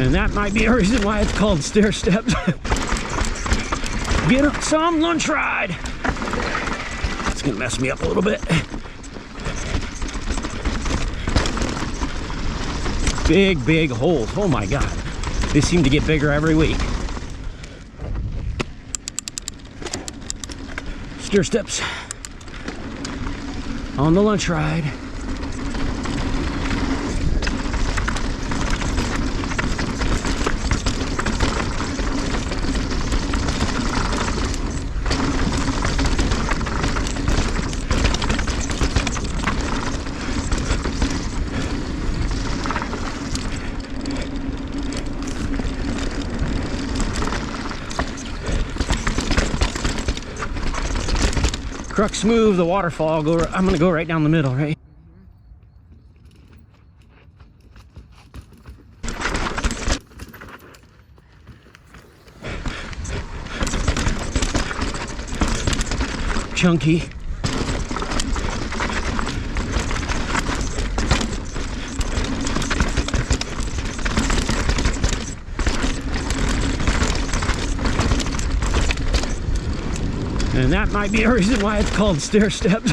And that might be a reason why it's called stair steps. Get some lunch ride. It's gonna mess me up a little bit. Big holes. Oh my God. They seem to get bigger every week. Stair steps on the lunch ride. Truck smooth, the waterfall. I'm gonna go right down the middle, right? Chunky. And that might be a reason why it's called stair steps.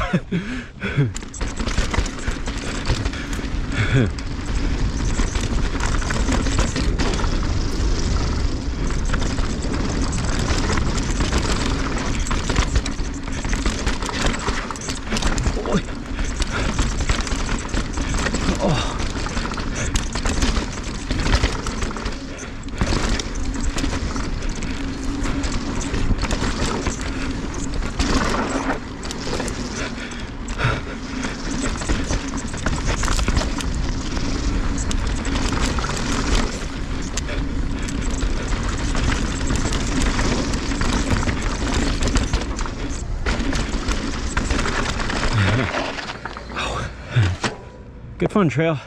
Good fun trail.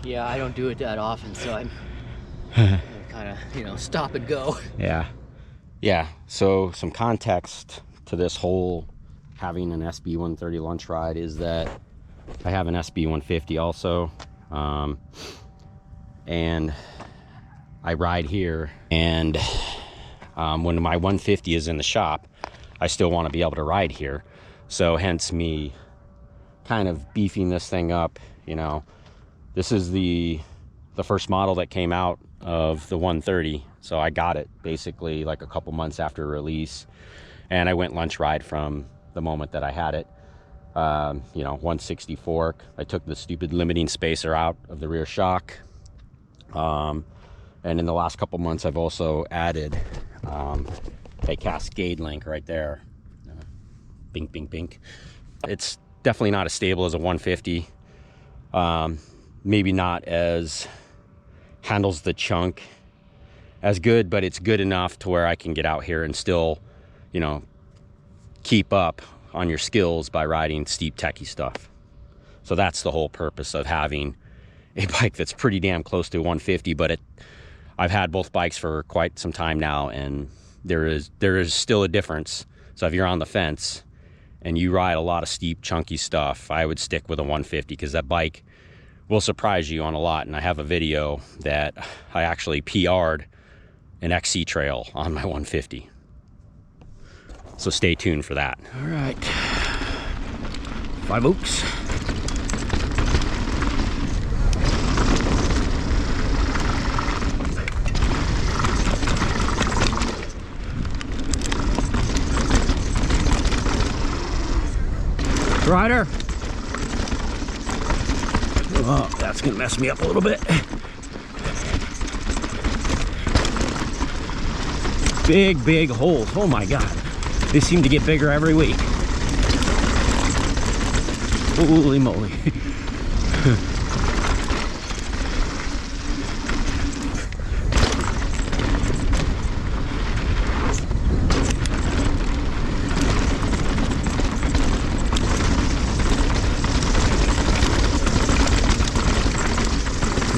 Yeah, I don't do it that often, so I'm kind of, you know, stop and go. Yeah, so some context to this whole having an SB130 lunch ride is that I have an SB150 also, and I ride here, and when my 150 is in the shop, I still want to be able to ride here. So hence me kind of beefing this thing up. You know, this is the first model that came out of the 130, so I got it basically like a couple months after release, and I went lunch ride from the moment that I had it. You know, 160 fork. I took the stupid limiting spacer out of the rear shock, and in the last couple months I've also added a cascade link right there. Bink bink bink. It's definitely not as stable as a 150. Maybe not as handles the chunk as good, but it's good enough to where I can get out here and still, you know, keep up on your skills by riding steep techie stuff. So that's the whole purpose of having a bike that's pretty damn close to 150. But I've had both bikes for quite some time now, and there is still a difference. So if you're on the fence and you ride a lot of steep chunky stuff, I would stick with a 150, because that bike will surprise you on a lot. And I have a video that I actually PR'd an XC trail on my 150. So stay tuned for that. All right, 5 Oaks. Rider. Oh, that's gonna mess me up a little bit. Big holes. Oh my God. They seem to get bigger every week. Holy moly.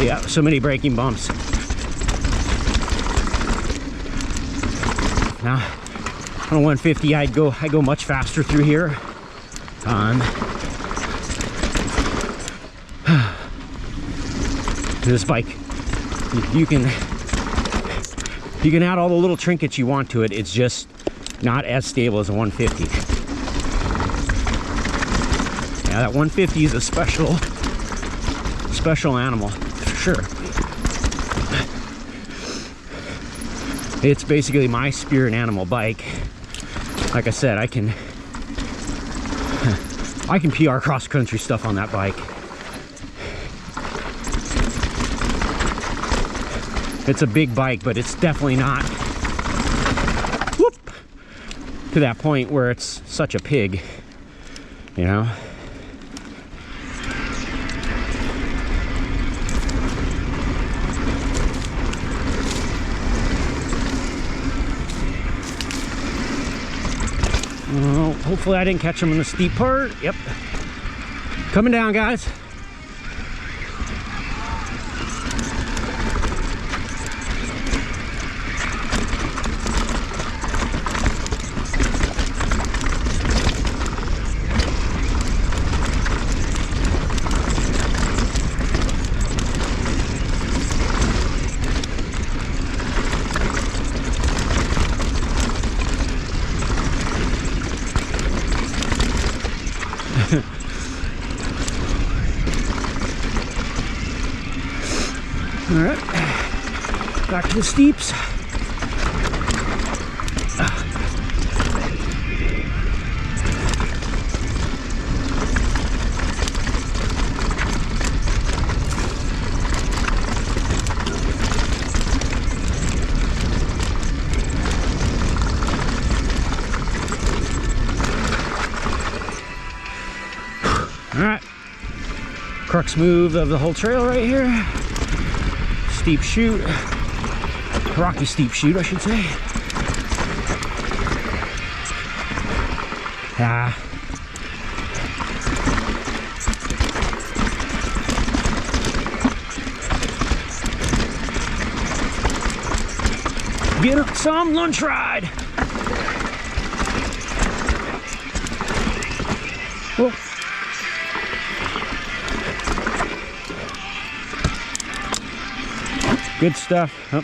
Yeah, so many braking bumps. Now, on a 150, I go much faster through here. This bike, you can add all the little trinkets you want to it. It's just not as stable as a 150. Yeah, that 150 is a special animal for sure. It's basically my spirit animal bike. Like I said, I can PR cross country stuff on that bike. It's a big bike, but it's definitely not to that point where it's such a pig, you know? Well, hopefully I didn't catch him in the steep part. Yep. Coming down, guys. All right, back to the steeps. All right, crux move of the whole trail right here. Steep chute, rocky steep chute, I should say. Get some lunch ride. Whoa. Good stuff. Oh.